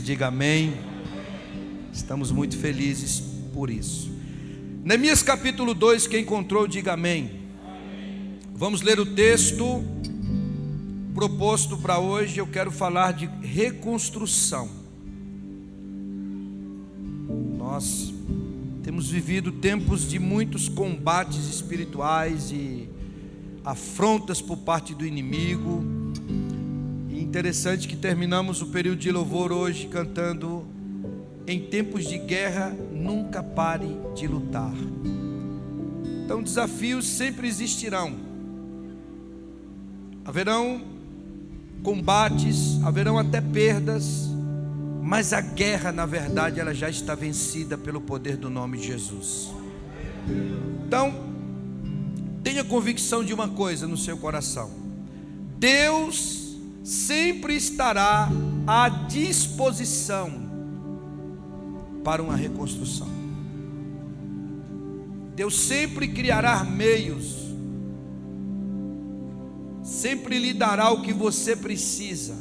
Diga amém. Estamos muito felizes por isso. Neemias capítulo 2, quem encontrou, diga amém. Vamos ler o texto proposto para hoje. Eu quero falar de reconstrução. Nós temos vivido tempos de muitos combates espirituais e afrontas por parte do inimigo. Interessante que terminamos o período de louvor hoje cantando: em tempos de guerra nunca pare de lutar. Então desafios sempre existirão, haverão combates, haverão até perdas, mas a guerra, na verdade, ela já está vencida pelo poder do nome de Jesus. Então tenha convicção de uma coisa no seu coração: Deus sempre estará à disposição para uma reconstrução. Deus sempre criará meios, sempre lhe dará o que você precisa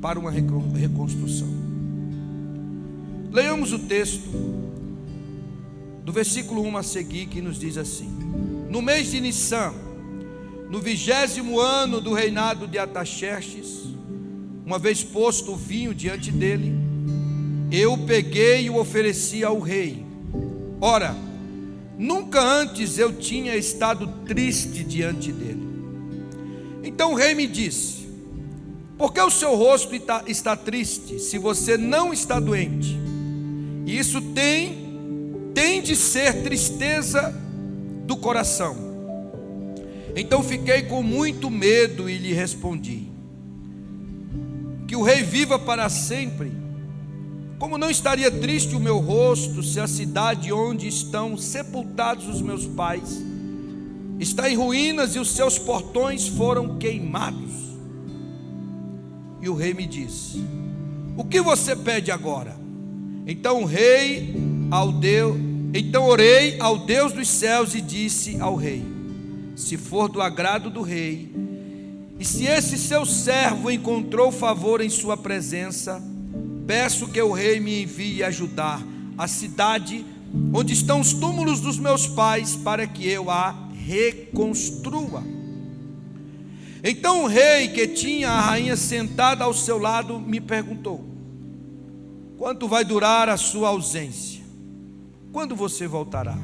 para uma reconstrução. Leiamos o texto do versículo 1 a seguir, que nos diz assim: no mês de Nissan, no 20º ano do reinado de Artaxerxes, uma vez posto o vinho diante dele, eu peguei e o ofereci ao rei. Ora, nunca antes eu tinha estado triste diante dele. Então o rei me disse: por que o seu rosto está triste, se você não está doente? E isso tem de ser tristeza do coração. Então fiquei com muito medo e lhe respondi: que o rei viva para sempre. Como não estaria triste o meu rosto, se a cidade onde estão sepultados os meus pais está em ruínas e os seus portões foram queimados? E o rei me disse: o que você pede agora? Então orei ao Deus dos céus e disse ao rei: se for do agrado do rei, e se esse seu servo encontrou favor em sua presença, peço que o rei me envie ajudar a cidade onde estão os túmulos dos meus pais, para que eu a reconstrua. Então o rei, que tinha a rainha sentada ao seu lado, me perguntou: quanto vai durar a sua ausência? Quando você voltará?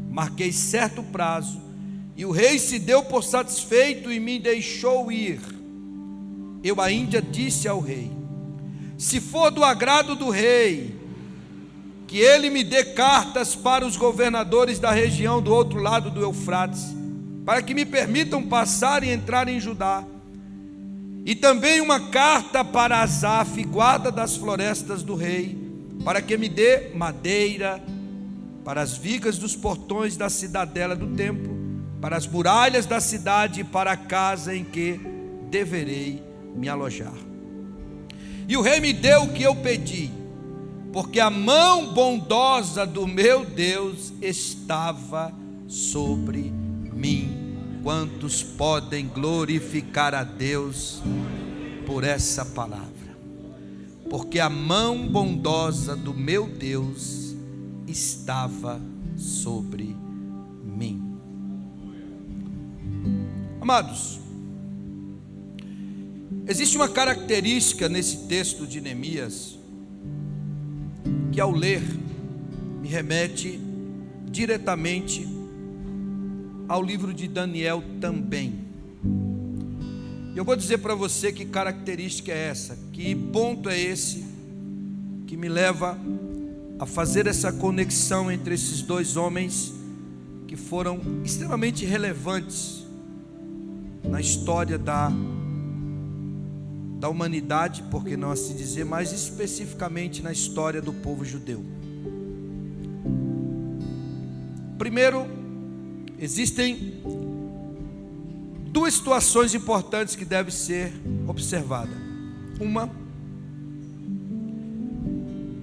Marquei certo prazo, e o rei se deu por satisfeito e me deixou ir. Eu ainda disse ao rei: se for do agrado do rei, que ele me dê cartas para os governadores da região do outro lado do Eufrates, para que me permitam passar e entrar em Judá, e também uma carta para Asaf, guarda das florestas do rei, para que me dê madeira para as vigas dos portões da cidadela do templo, para as muralhas da cidade e para a casa em que deverei me alojar. E o rei me deu o que eu pedi, porque a mão bondosa do meu Deus estava sobre mim. Quantos podem glorificar a Deus por essa palavra? Porque a mão bondosa do meu Deus estava sobre mim. Amados, existe uma característica nesse texto de Neemias que, ao ler, me remete diretamente ao livro de Daniel também. Eu vou dizer para você que característica é essa, que ponto é esse que me leva a fazer essa conexão entre esses dois homens que foram extremamente relevantes na história da humanidade, por que não assim dizer, mais especificamente na história do povo judeu. Primeiro, existem duas situações importantes que devem ser observadas. Uma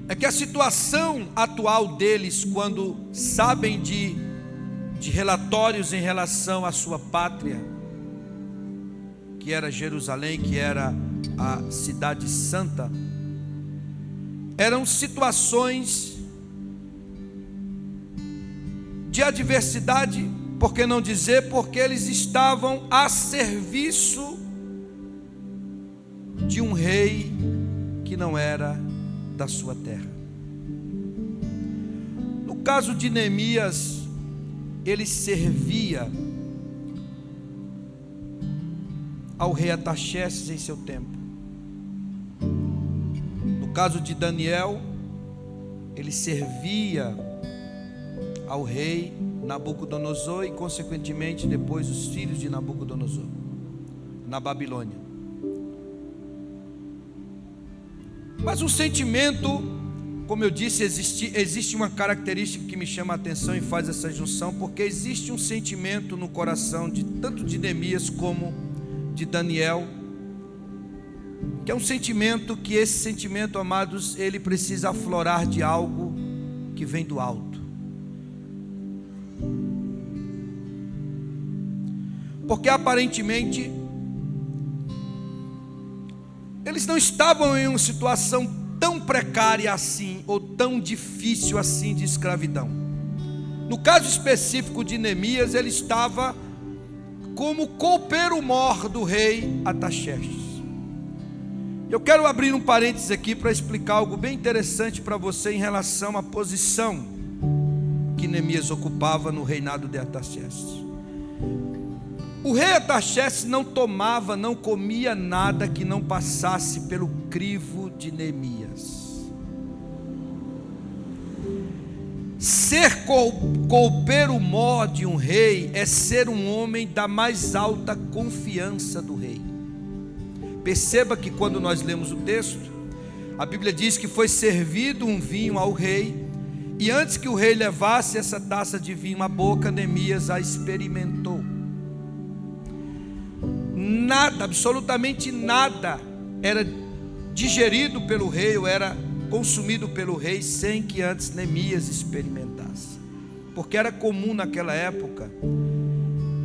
é que a situação atual deles, quando sabem de relatórios em relação à sua pátria, que era Jerusalém, que era a cidade santa, eram situações de adversidade, por que não dizer, porque eles estavam a serviço de um rei que não era da sua terra. No caso de Neemias, ele servia ao rei Artaxerxes em seu tempo. No caso de Daniel, ele servia ao rei Nabucodonosor e, consequentemente, depois os filhos de Nabucodonosor, na Babilônia. Mas um sentimento, como eu disse, existe uma característica que me chama a atenção e faz essa junção, porque existe um sentimento no coração tanto de Neemias como de Daniel, que é um sentimento que, esse sentimento, amados, ele precisa aflorar de algo que vem do alto. Porque aparentemente eles não estavam em uma situação tão precária assim, ou tão difícil assim de escravidão. No caso específico de Neemias, ele estava como copeiro-mor do rei Artaxerxes. Eu quero abrir um parênteses aqui para explicar algo bem interessante para você em relação à posição que Neemias ocupava no reinado de Artaxerxes. O rei Artaxerxes não tomava, não comia nada que não passasse pelo crivo de Neemias. Ser copeiro-mor de um rei é ser um homem da mais alta confiança do rei. Perceba que quando nós lemos o texto, a Bíblia diz que foi servido um vinho ao rei, e antes que o rei levasse essa taça de vinho à boca, Neemias a experimentou. Nada, absolutamente nada, era digerido pelo rei ou era consumido pelo rei sem que antes Neemias experimentasse, porque era comum naquela época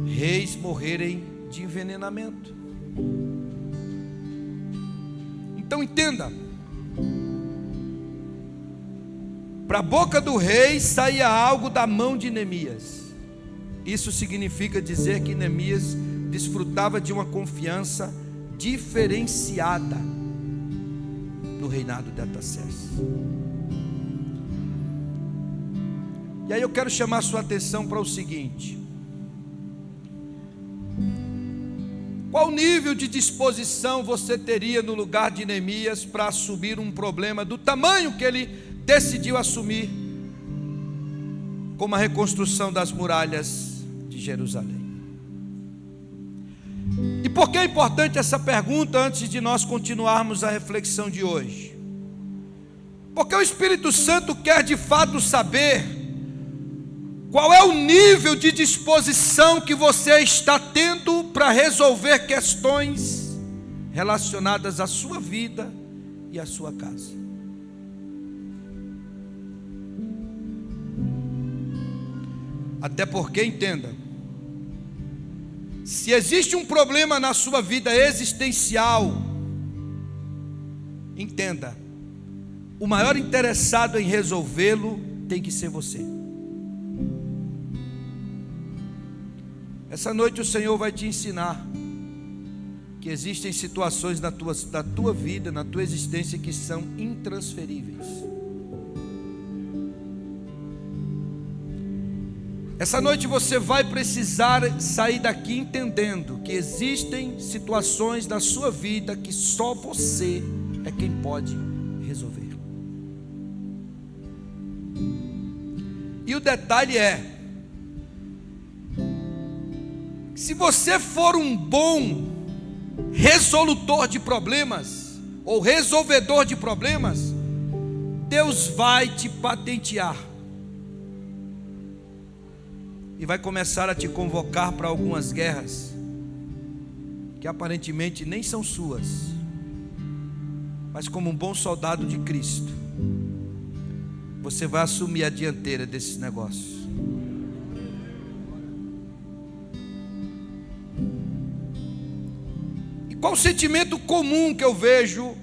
reis morrerem de envenenamento. Então entenda, para a boca do rei saía algo da mão de Neemias. Isso significa dizer que Neemias desfrutava de uma confiança diferenciada no reinado de Artaxerxes. E aí eu quero chamar a sua atenção para o seguinte: qual nível de disposição você teria no lugar de Neemias para assumir um problema do tamanho que ele decidiu assumir, como a reconstrução das muralhas de Jerusalém? E por que é importante essa pergunta antes de nós continuarmos a reflexão de hoje? Porque o Espírito Santo quer de fato saber qual é o nível de disposição que você está tendo para resolver questões relacionadas à sua vida e à sua casa. Até porque, entenda, se existe um problema na sua vida existencial, entenda, o maior interessado em resolvê-lo tem que ser você. Essa noite o Senhor vai te ensinar que existem situações da tua vida, na tua existência, que são intransferíveis. Essa noite você vai precisar sair daqui entendendo que existem situações da sua vida que só você é quem pode resolver. E o detalhe é, se você for um bom resolutor de problemas, ou resolvedor de problemas, Deus vai te patentear e vai começar a te convocar para algumas guerras que aparentemente nem são suas, mas como um bom soldado de Cristo, você vai assumir a dianteira desses negócios. Qual um sentimento comum que eu vejo,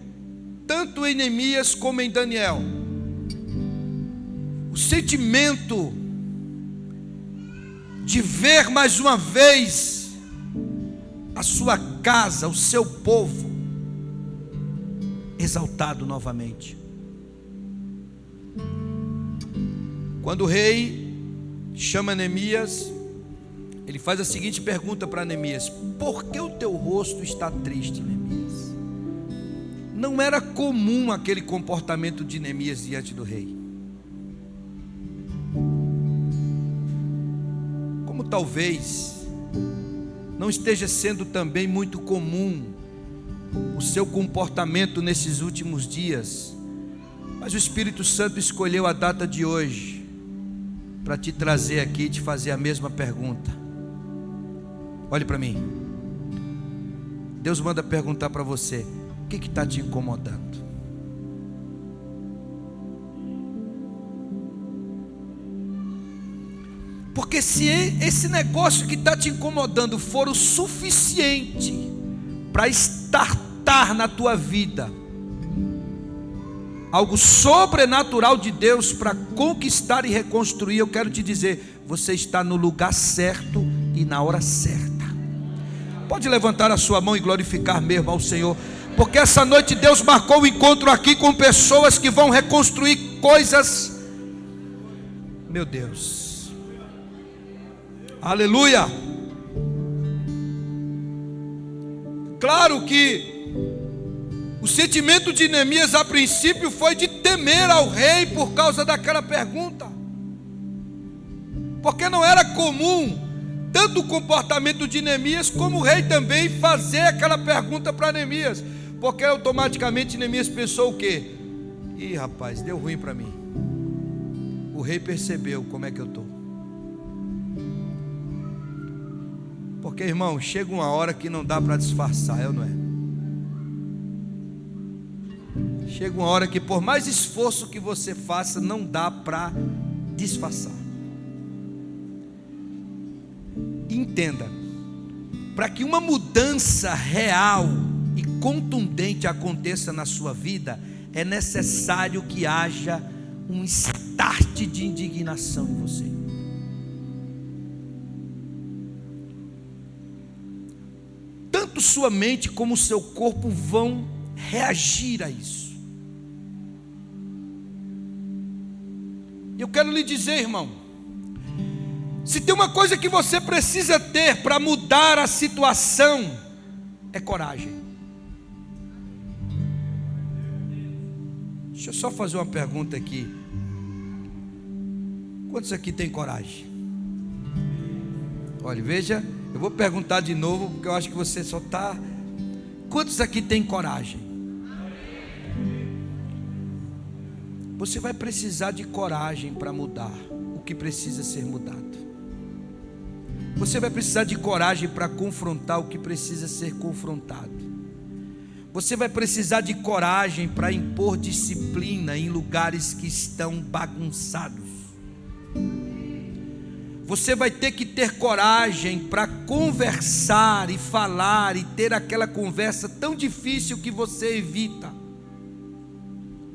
tanto em Neemias como em Daniel. O sentimento de ver mais uma vez a sua casa, o seu povo, exaltado novamente. Quando o rei chama Neemias, ele faz a seguinte pergunta para Neemias: por que o teu rosto está triste, Neemias? Não era comum aquele comportamento de Neemias diante do rei. Como talvez não esteja sendo também muito comum o seu comportamento nesses últimos dias, mas o Espírito Santo escolheu a data de hoje para te trazer aqui e te fazer a mesma pergunta. Olhe para mim. Deus manda perguntar para você: o que está te incomodando? Porque se esse negócio que está te incomodando for o suficiente para estartar na tua vida algo sobrenatural de Deus para conquistar e reconstruir, eu quero te dizer: você está no lugar certo e na hora certa. Pode levantar a sua mão e glorificar mesmo ao Senhor, porque essa noite Deus marcou o encontro aqui com pessoas que vão reconstruir coisas. Meu Deus, aleluia. Claro que o sentimento de Neemias a princípio foi de temer ao rei por causa daquela pergunta, porque não era comum tanto o comportamento de Neemias como o rei também fazer aquela pergunta para Neemias, porque automaticamente Neemias pensou o quê? Ih, rapaz, deu ruim para mim. O rei percebeu como é que eu estou. Porque, irmão, chega uma hora que não dá para disfarçar, não é? Chega uma hora que por mais esforço que você faça, não dá para disfarçar. Entenda, para que uma mudança real e contundente aconteça na sua vida, é necessário que haja um start de indignação em você. Tanto sua mente como o seu corpo vão reagir a isso. Eu quero lhe dizer, irmão, se tem uma coisa que você precisa ter para mudar a situação, é coragem. Deixa eu só fazer uma pergunta aqui. Quantos aqui tem coragem? Olha, veja, eu vou perguntar de novo, porque eu acho que você só está... Quantos aqui tem coragem? Você vai precisar de coragem para mudar o que precisa ser mudado. Você vai precisar de coragem para confrontar o que precisa ser confrontado. Você vai precisar de coragem para impor disciplina em lugares que estão bagunçados. Você vai ter que ter coragem para conversar e falar e ter aquela conversa tão difícil que você evita.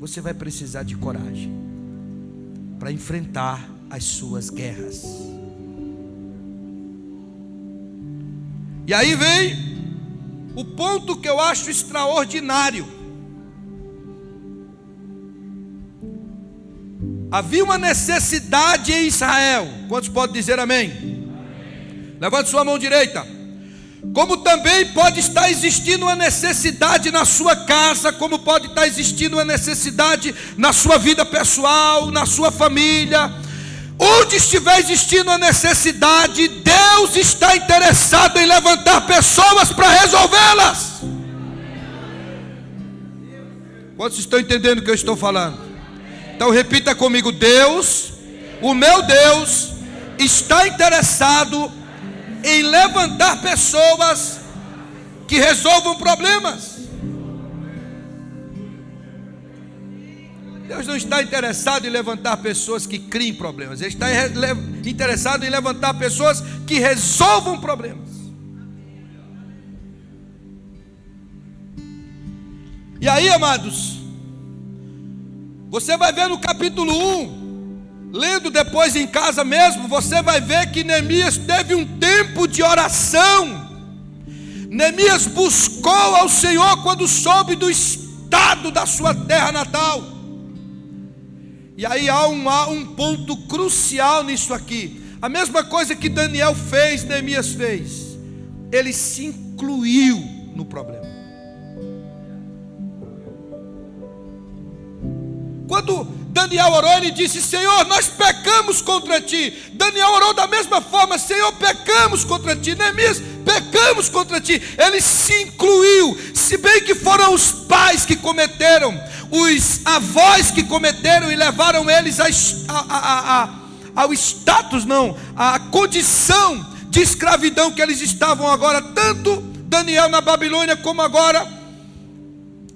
Você vai precisar de coragem para enfrentar as suas guerras. E aí vem o ponto que eu acho extraordinário. Havia uma necessidade em Israel. Quantos podem dizer amém? Amém. Levante sua mão direita. Como também pode estar existindo uma necessidade na sua casa, como pode estar existindo uma necessidade na sua vida pessoal, na sua família. Onde estiver existindo a necessidade, Deus está interessado em levantar pessoas para resolvê-las. Quantos estão entendendo o que eu estou falando? Então repita comigo: Deus, o meu Deus, está interessado em levantar pessoas que resolvam problemas. Deus não está interessado em levantar pessoas que criem problemas. Ele está interessado em levantar pessoas que resolvam problemas. E aí, amados, você vai ver no capítulo 1, lendo depois em casa mesmo, você vai ver que Neemias teve um tempo de oração. Neemias buscou ao Senhor quando soube do estado da sua terra natal. E aí há um ponto crucial nisso aqui. A mesma coisa que Daniel fez, Neemias fez. Ele se incluiu no problema. Quando Daniel orou, ele disse: Senhor, nós pecamos contra ti. Daniel orou da mesma forma: Senhor, pecamos contra ti. Neemias, pecamos contra ti. Ele se incluiu. Se bem que foram os pais que cometeram, os avós que cometeram e levaram eles ao status, não, à condição de escravidão que eles estavam agora, tanto Daniel na Babilônia, como agora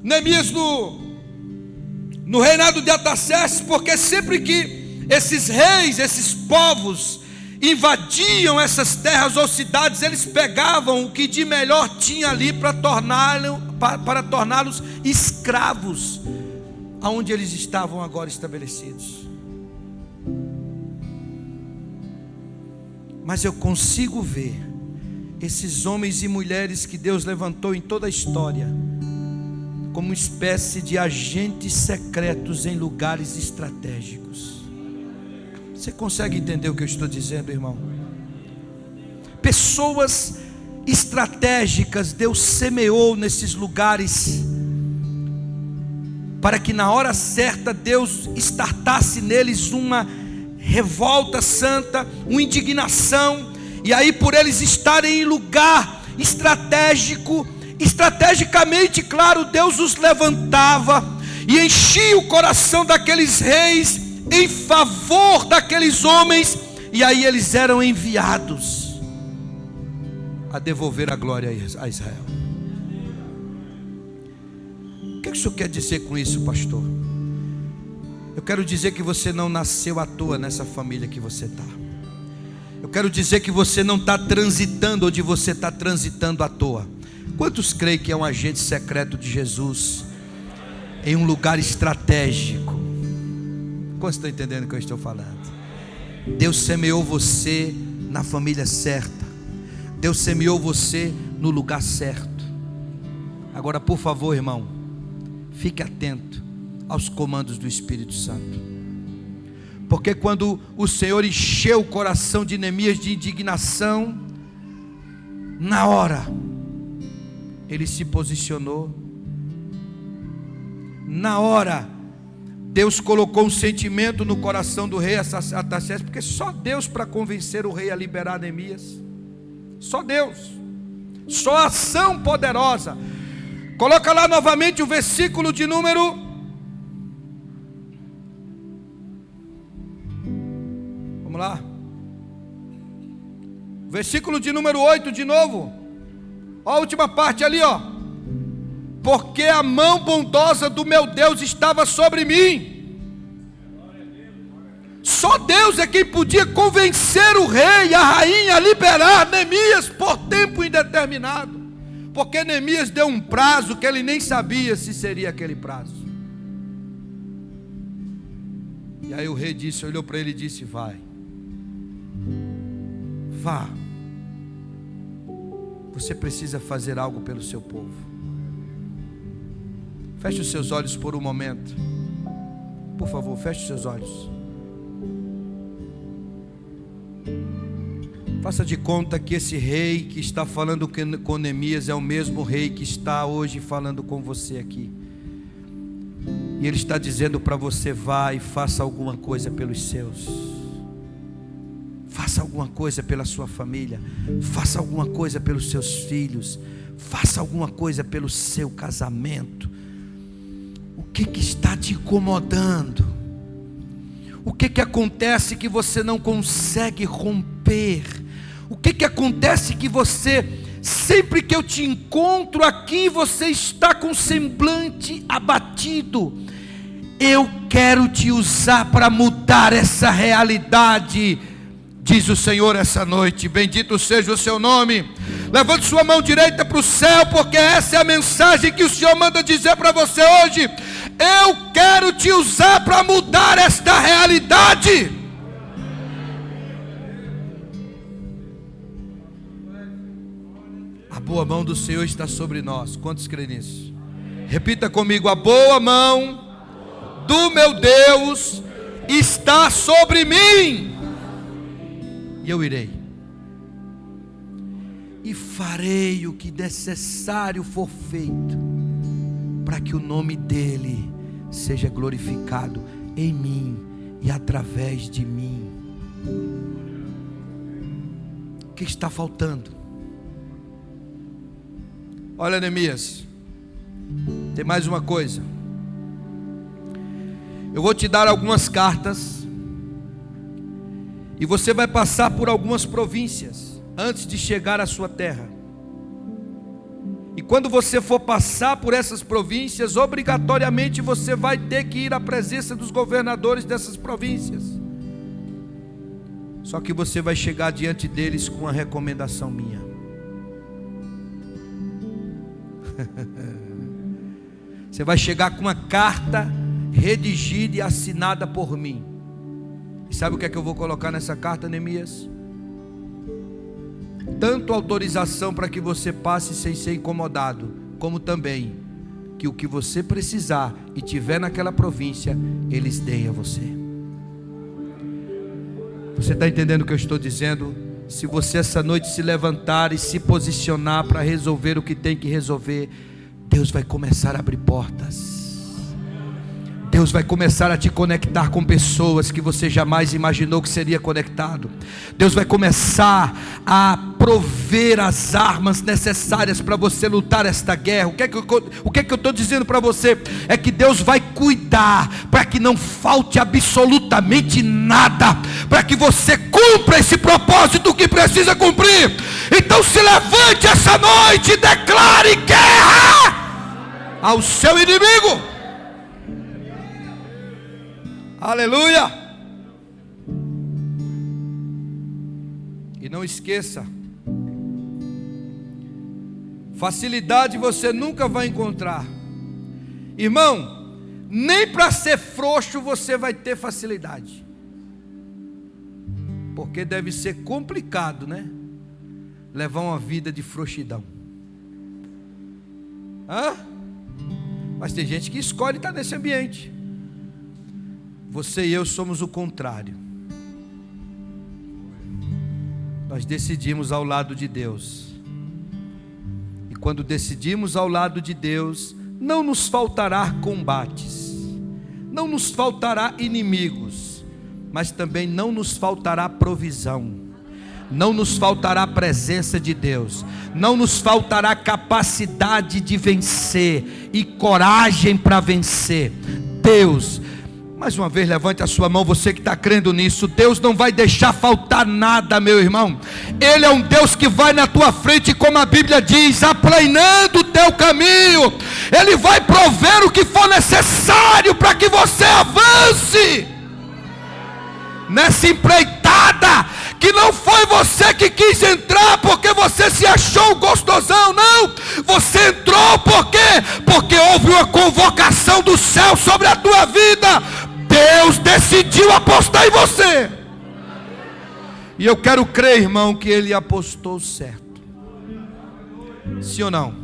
Neemias no reinado de Artaxerxes, porque sempre que esses reis, esses povos invadiam essas terras ou cidades, eles pegavam o que de melhor tinha ali para torná-los escravos, aonde eles estavam agora estabelecidos. Mas eu consigo ver esses homens e mulheres que Deus levantou em toda a história como uma espécie de agentes secretos em lugares estratégicos. Você consegue entender o que eu estou dizendo, irmão? Pessoas estratégicas Deus semeou nesses lugares, para que na hora certa Deus startasse neles uma revolta santa, uma indignação. E aí, por eles estarem em lugar estratégico, estrategicamente, claro, Deus os levantava e enchia o coração daqueles reis em favor daqueles homens, e aí eles eram enviados a devolver a glória a Israel. O que o senhor quer dizer com isso, pastor? Eu quero dizer que você não nasceu à toa nessa família que você está. Eu quero dizer que você não está transitando onde você está transitando à toa. Quantos creem que é um agente secreto de Jesus em um lugar estratégico? Quantos estão entendendo o que eu estou falando? Deus semeou você na família certa. Deus semeou você no lugar certo. Agora, por favor, irmão, fique atento aos comandos do Espírito Santo. Porque quando o Senhor encheu o coração de Neemias de indignação, na hora ele se posicionou. Na hora Deus colocou um sentimento no coração do rei Artaxerxes, porque só Deus para convencer o rei a liberar Neemias. Só Deus. Só ação poderosa. Coloca lá novamente o versículo de número... Vamos lá. Versículo de número 8 de novo. Ó, a última parte ali, ó. Porque a mão bondosa do meu Deus estava sobre mim. Só Deus é quem podia convencer o rei e a rainha a liberar Neemias por tempo indeterminado. Porque Neemias deu um prazo que ele nem sabia se seria aquele prazo. E aí o rei disse, olhou para ele e disse: vai, vá. Você precisa fazer algo pelo seu povo. Feche os seus olhos por um momento. Por favor, feche os seus olhos. Faça de conta que esse rei que está falando com Neemias é o mesmo rei que está hoje falando com você aqui. E ele está dizendo para você: vá e faça alguma coisa pelos seus. Faça alguma coisa pela sua família. Faça alguma coisa pelos seus filhos. Faça alguma coisa pelo seu casamento. O que está te incomodando? O que acontece que você não consegue romper? O que acontece que você, sempre que eu te encontro aqui, você está com semblante abatido? Eu quero te usar para mudar essa realidade, diz o Senhor essa noite. Bendito seja o seu nome. Levante sua mão direita para o céu, porque essa é a mensagem que o Senhor manda dizer para você hoje. Eu quero te usar para mudar esta realidade. A boa mão do Senhor está sobre nós. Quantos creem nisso? Repita comigo: a boa mão do meu Deus está sobre mim, e eu irei e farei o que necessário for feito, para que o nome dele seja glorificado em mim e através de mim. O que está faltando? Olha, Neemias, tem mais uma coisa. Eu vou te dar algumas cartas, e você vai passar por algumas províncias antes de chegar à sua terra. E quando você for passar por essas províncias, obrigatoriamente você vai ter que ir à presença dos governadores dessas províncias. Só que você vai chegar diante deles com uma recomendação minha. Você vai chegar com uma carta redigida e assinada por mim. E sabe o que é que eu vou colocar nessa carta, Neemias? Tanto autorização para que você passe sem ser incomodado, como também que o que você precisar e tiver naquela província, eles deem a você. Você está entendendo o que eu estou dizendo? Se você essa noite se levantar e se posicionar para resolver o que tem que resolver, Deus vai começar a abrir portas. Deus vai começar a te conectar com pessoas que você jamais imaginou que seria conectado. Deus vai começar a prover as armas necessárias para você lutar esta guerra. O que é que eu estou dizendo para você? É que Deus vai cuidar para que não falte absolutamente nada, para que você cumpra esse propósito que precisa cumprir. Então se levante essa noite e declare guerra ao seu inimigo. Aleluia! E não esqueça, facilidade você nunca vai encontrar. Irmão, nem para ser frouxo você vai ter facilidade. Porque deve ser complicado, né? Levar uma vida de frouxidão. Mas tem gente que escolhe estar nesse ambiente. Você e eu somos o contrário. Nós decidimos ao lado de Deus. E quando decidimos ao lado de Deus, não nos faltará combates, não nos faltará inimigos, mas também não nos faltará provisão, não nos faltará a presença de Deus, não nos faltará capacidade de vencer e coragem para vencer. Deus, mais uma vez, levante a sua mão, você que está crendo nisso. Deus não vai deixar faltar nada, meu irmão. Ele é um Deus que vai na tua frente, como a Bíblia diz, aplanando o teu caminho. Ele vai prover o que for necessário para que você avance nessa empreitada, que não foi você que quis entrar porque você se achou gostosão, não. Você entrou porque houve uma convocação do céu sobre a tua vida. Deus decidiu apostar em você. E eu quero crer, irmão, que Ele apostou certo. Sim ou não?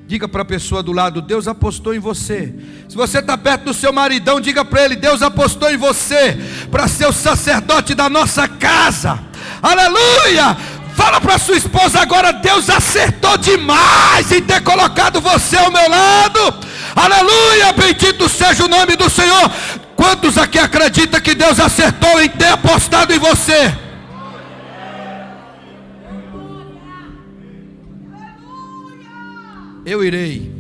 Diga para a pessoa do lado: Deus apostou em você. Se você está perto do seu maridão, diga para ele: Deus apostou em você para ser o sacerdote da nossa casa. Aleluia! Fala para sua esposa agora: Deus acertou demais em ter colocado você ao meu lado. Aleluia! Bendito seja o nome do Senhor. Quantos aqui acreditam que Deus acertou em ter apostado em você? Eu irei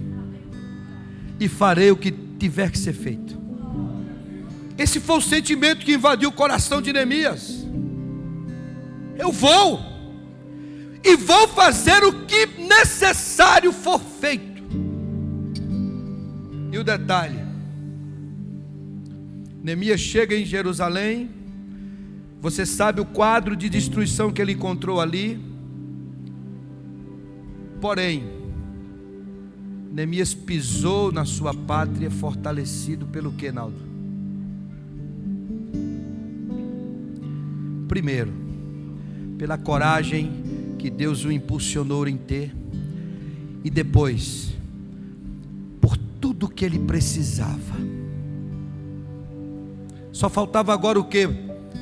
e farei o que tiver que ser feito. Esse foi o sentimento que invadiu o coração de Neemias. Eu vou e vou fazer o que necessário for feito. E o detalhe: Neemias chega em Jerusalém. Você sabe o quadro de destruição que ele encontrou ali. Porém, Neemias pisou na sua pátria fortalecido pelo que, Naldo? Primeiro, pela coragem que Deus o impulsionou em ter, e depois, por tudo que ele precisava. Só faltava agora o que?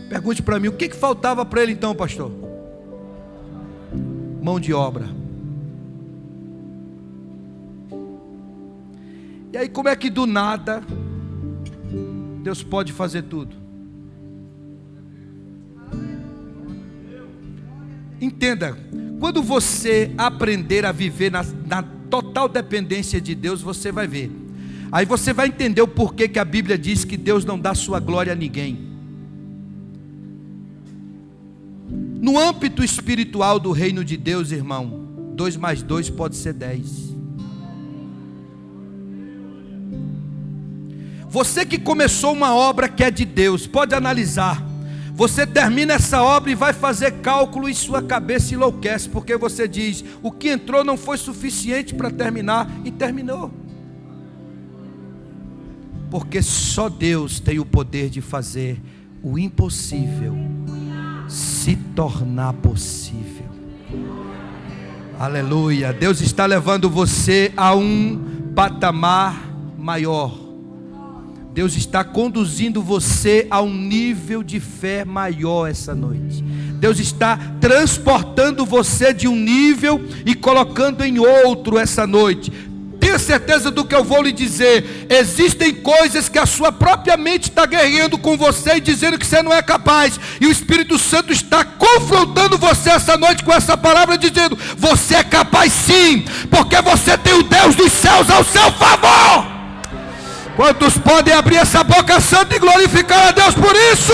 Pergunte para mim, o que faltava para ele então, pastor? Mão de obra. E aí, como é que do nada Deus pode fazer tudo? Entenda, quando você aprender a viver na total dependência de Deus, você vai ver. Aí você vai entender o porquê que a Bíblia diz que Deus não dá sua glória a ninguém. No âmbito espiritual do reino de Deus, irmão, 2 mais 2 pode ser 10. Você que começou uma obra que é de Deus, pode analisar. Você termina essa obra e vai fazer cálculo e sua cabeça enlouquece, porque você diz, o que entrou não foi suficiente para terminar, e terminou. Porque só Deus tem o poder de fazer o impossível se tornar possível. Aleluia. Deus está levando você a um patamar maior. Deus está conduzindo você a um nível de fé maior essa noite. Deus está transportando você de um nível e colocando em outro essa noite. Tenha certeza do que eu vou lhe dizer. Existem coisas que a sua própria mente está guerreando com você e dizendo que você não é capaz. E o Espírito Santo está confrontando você essa noite com essa palavra, dizendo, você é capaz sim, porque você tem o Deus dos céus ao seu favor. Quantos podem abrir essa boca santa e glorificar a Deus por isso?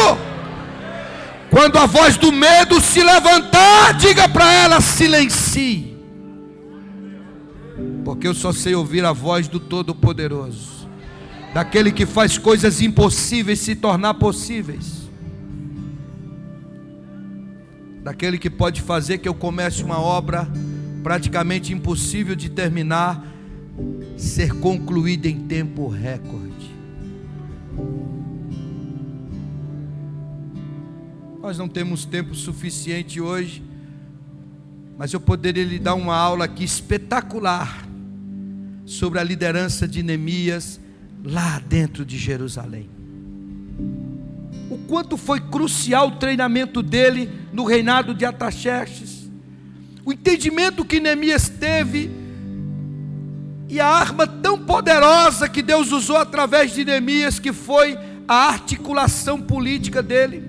Quando a voz do medo se levantar, diga para ela, silencie. Porque eu só sei ouvir a voz do Todo-Poderoso, daquele que faz coisas impossíveis se tornar possíveis, daquele que pode fazer que eu comece uma obra praticamente impossível de terminar, ser concluída em tempo recorde. Nós não temos tempo suficiente hoje, mas eu poderia lhe dar uma aula aqui espetacular sobre a liderança de Neemias lá dentro de Jerusalém. O quanto foi crucial o treinamento dele no reinado de Artaxerxes, o entendimento que Neemias teve, e a arma tão poderosa que Deus usou através de Neemias, que foi a articulação política dele,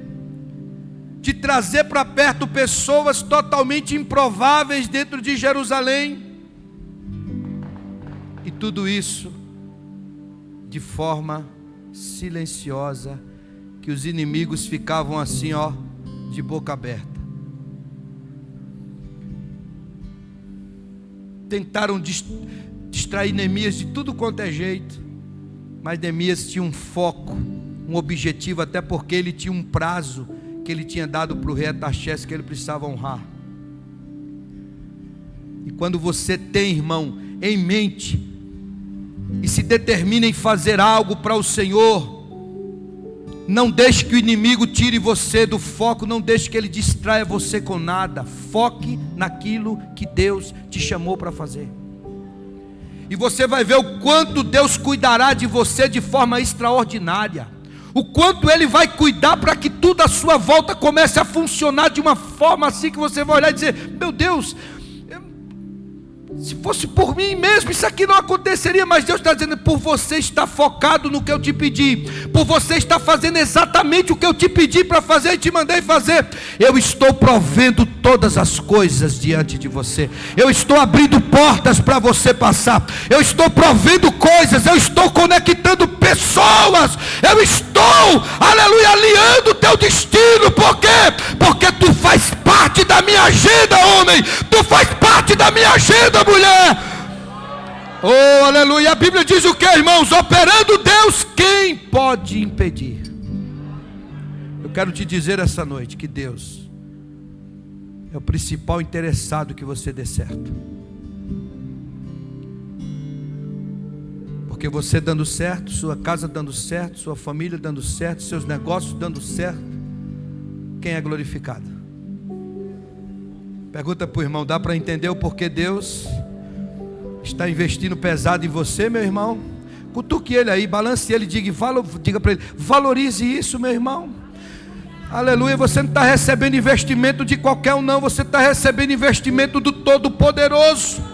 de trazer para perto pessoas totalmente improváveis dentro de Jerusalém, e tudo isso de forma silenciosa, que os inimigos ficavam assim, ó, de boca aberta. Tentaram distrair Neemias de tudo quanto é jeito, mas Neemias tinha um foco, um objetivo, até porque ele tinha um prazo que ele tinha dado para o rei Artaxerxes que ele precisava honrar. E quando você tem, irmão, em mente e se determina em fazer algo para o Senhor, não deixe que o inimigo tire você do foco, não deixe que ele distraia você com nada. Foque naquilo que Deus te chamou para fazer. E você vai ver o quanto Deus cuidará de você de forma extraordinária. O quanto Ele vai cuidar para que tudo à sua volta comece a funcionar de uma forma assim que você vai olhar e dizer, meu Deus, se fosse por mim mesmo, isso aqui não aconteceria. Mas Deus está dizendo, por você estar focado no que eu te pedi, por você estar fazendo exatamente o que eu te pedi para fazer e te mandei fazer, eu estou provendo todas as coisas diante de você. Eu estou abrindo portas para você passar. Eu estou provendo coisas. Eu estou conectando pessoas. Eu estou, aleluia, alinhando o teu destino. Por quê? Porque tu faz parte da minha agenda, homem. Tu faz parte da minha agenda, mulher. Oh, aleluia. A Bíblia diz o que, irmãos? Operando Deus, quem pode impedir? Eu quero te dizer essa noite que Deus é o principal interessado que você dê certo. Porque você dando certo, sua casa dando certo, sua família dando certo, seus negócios dando certo, quem é glorificado? Pergunta para o irmão: dá para entender o porquê Deus está investindo pesado em você, meu irmão? Cutuque ele aí, balance ele, diga para ele: valorize isso, meu irmão. Aleluia. Você não está recebendo investimento de qualquer um, não. Você está recebendo investimento do Todo-Poderoso.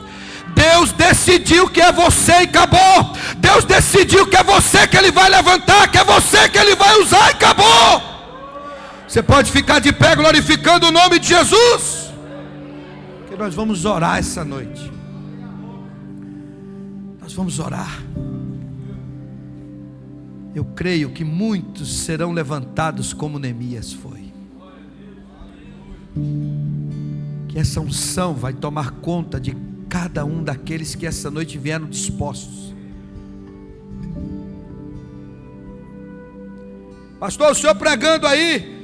Deus decidiu que é você e acabou. Deus decidiu que é você que Ele vai levantar, que é você que Ele vai usar e acabou. Você pode ficar de pé glorificando o nome de Jesus. Que nós vamos orar essa noite. Nós vamos orar. Eu creio que muitos serão levantados como Neemias foi. Que essa unção vai tomar conta de cada um daqueles que essa noite vieram dispostos. Pastor, o senhor pregando aí,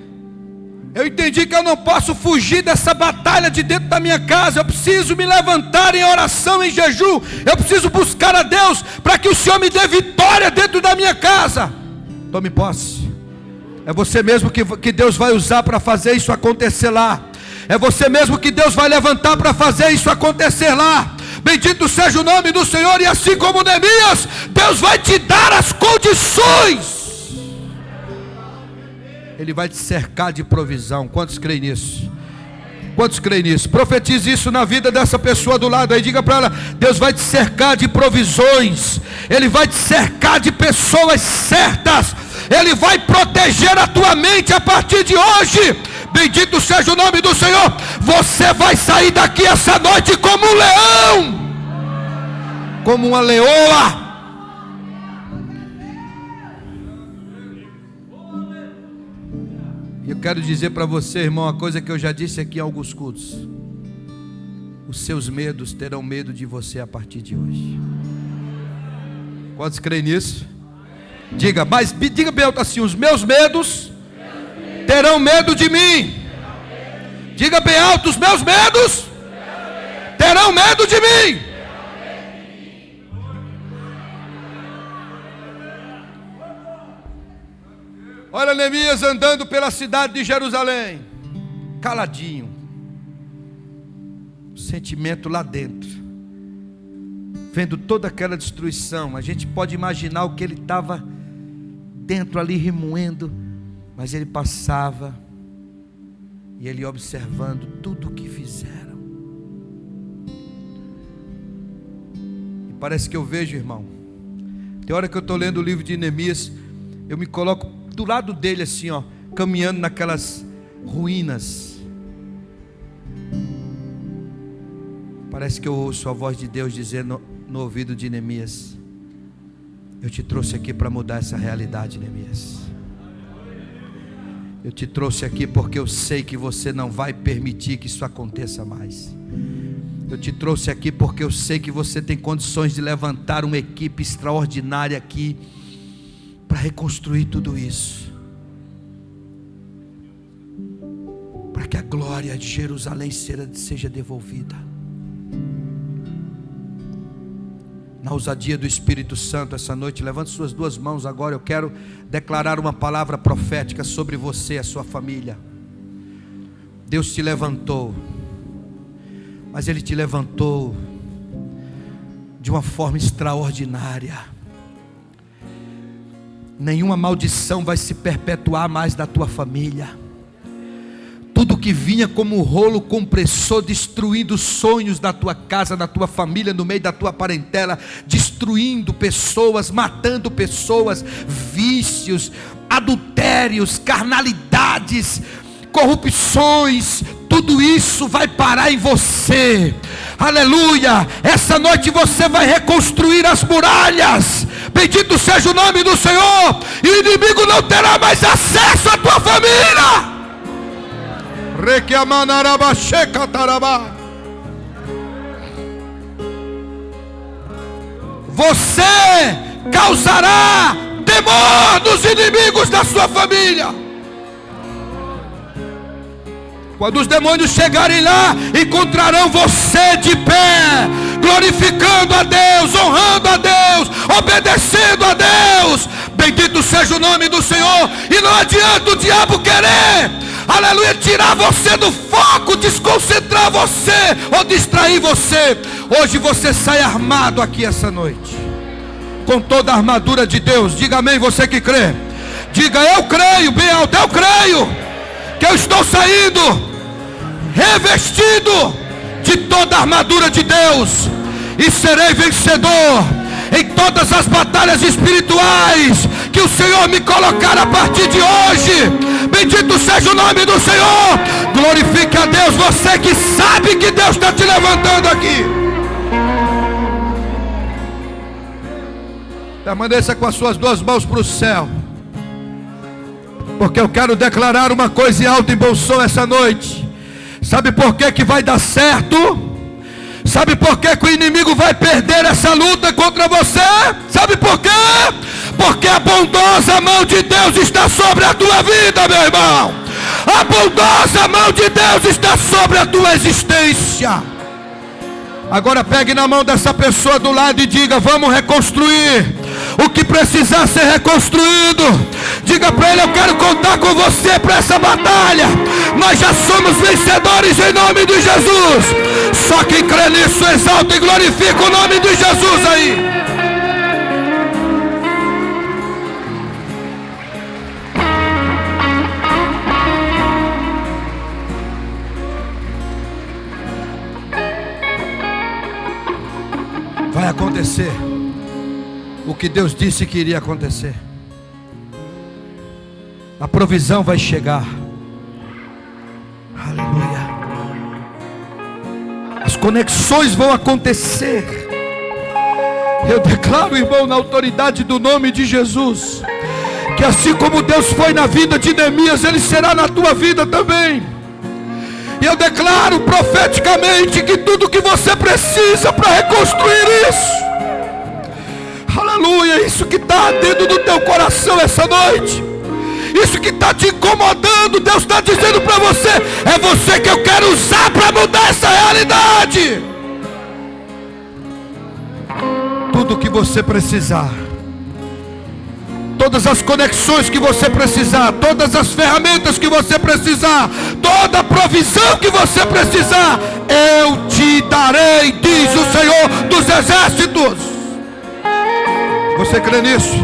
eu entendi que eu não posso fugir dessa batalha de dentro da minha casa. Eu preciso me levantar em oração, em jejum. Eu preciso buscar a Deus para que o Senhor me dê vitória dentro da minha casa. Tome posse. É você mesmo que Deus vai usar para fazer isso acontecer lá. É você mesmo que Deus vai levantar para fazer isso acontecer lá. Bendito seja o nome do Senhor. E assim como Neemias, Deus vai te dar as condições. Ele vai te cercar de provisão. Quantos creem nisso? Quantos creem nisso? Profetize isso na vida dessa pessoa do lado aí. Diga para ela: Deus vai te cercar de provisões. Ele vai te cercar de pessoas certas. Ele vai proteger a tua mente a partir de hoje. Bendito seja o nome do Senhor. Você vai sair daqui essa noite como um leão, como uma leoa. E eu quero dizer para você, irmão, uma coisa que eu já disse aqui em alguns cultos: os seus medos terão medo de você a partir de hoje. Quantos creem nisso? Diga bem alto assim: os meus medos terão medo de mim. Diga bem alto: os meus medos terão medo de mim. Olha Neemias andando pela cidade de Jerusalém, caladinho, sentimento lá dentro, vendo toda aquela destruição. A gente pode imaginar o que ele estava dentro ali remoendo, mas ele passava e ele observando tudo o que fizeram. E parece que eu vejo, irmão, tem hora que eu estou lendo o livro de Neemias, eu me coloco do lado dele assim, ó, caminhando naquelas ruínas. Parece que eu ouço a voz de Deus dizendo no ouvido de Neemias: eu te trouxe aqui para mudar essa realidade, Neemias. Eu te trouxe aqui porque eu sei que você não vai permitir que isso aconteça mais. Eu te trouxe aqui porque eu sei que você tem condições de levantar uma equipe extraordinária aqui para reconstruir tudo isso, para que a glória de Jerusalém seja devolvida. Na ousadia do Espírito Santo essa noite, levante suas duas mãos agora. Eu quero declarar uma palavra profética sobre você e a sua família. Deus te levantou, mas Ele te levantou de uma forma extraordinária. Nenhuma maldição vai se perpetuar mais da tua família. Tudo que vinha como um rolo compressor, destruindo sonhos da tua casa, da tua família, no meio da tua parentela, destruindo pessoas, matando pessoas, vícios, adultérios, carnalidades, corrupções, tudo isso vai parar em você. Aleluia! Essa noite você vai reconstruir as muralhas. Bendito seja o nome do Senhor. E o inimigo não terá mais acesso à tua família. Você causará temor nos inimigos da sua família. Quando os demônios chegarem lá, encontrarão você de pé, glorificando a Deus, honrando a Deus, obedecendo a Deus. Bendito seja o nome do Senhor. E não adianta o diabo querer, aleluia, tirar você do foco, desconcentrar você ou distrair você. Hoje você sai armado aqui essa noite, com toda a armadura de Deus. Diga amém, você que crê. Diga: eu creio, bem alto, eu creio que eu estou saindo revestido de toda a armadura de Deus, e serei vencedor em todas as batalhas espirituais que o Senhor me colocar a partir de hoje. Bendito seja o nome do Senhor. Glorifique a Deus, você que sabe que Deus está te levantando aqui. Permaneça com as suas duas mãos para o céu, porque eu quero declarar uma coisa em alto e bom som essa noite. Sabe por que vai dar certo? Sabe por que o inimigo vai perder essa luta contra você? Sabe por quê? Porque a bondosa mão de Deus está sobre a tua vida, meu irmão. A bondosa mão de Deus está sobre a tua existência. Agora pegue na mão dessa pessoa do lado e diga: vamos reconstruir o que precisar ser reconstruído. Diga para ele: eu quero contar com você para essa batalha. Nós já somos vencedores em nome de Jesus. Só quem crê nisso exalta e glorifica o nome de Jesus aí. Vai acontecer o que Deus disse que iria acontecer. A provisão vai chegar. Aleluia. As conexões vão acontecer. Eu declaro, irmão, na autoridade do nome de Jesus, que assim como Deus foi na vida de Neemias, Ele será na tua vida também. E eu declaro profeticamente que tudo que você precisa para reconstruir isso, aleluia, isso que está dentro do teu coração essa noite, isso que está te incomodando, Deus está dizendo para você: é você que eu quero usar para mudar essa realidade. Tudo que você precisar, todas as conexões que você precisar, todas as ferramentas que você precisar, toda a provisão que você precisar, eu te darei, diz o Senhor dos Exércitos. Você crê nisso?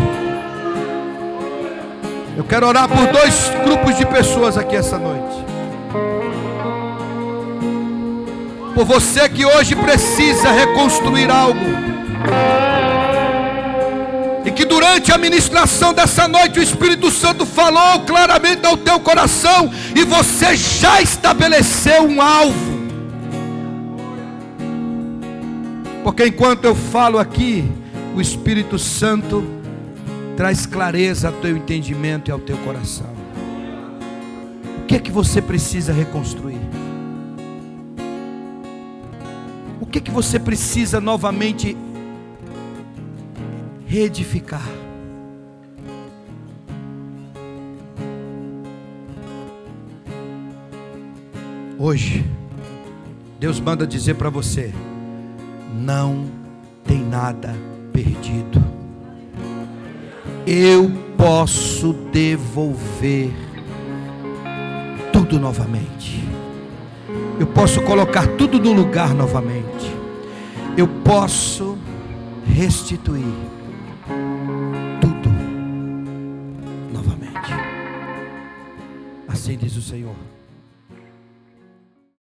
Eu quero orar por dois grupos de pessoas aqui essa noite. Por você que hoje precisa reconstruir algo, e que durante a ministração dessa noite o Espírito Santo falou claramente ao teu coração, e você já estabeleceu um alvo. Porque enquanto eu falo aqui, o Espírito Santo traz clareza ao teu entendimento e ao teu coração. O que é que você precisa reconstruir? O que é que você precisa novamente reedificar? Hoje Deus manda dizer para você: não tem nada perdido. Eu posso devolver tudo novamente. Eu posso colocar tudo no lugar novamente. Eu posso restituir tudo novamente. Assim diz o Senhor.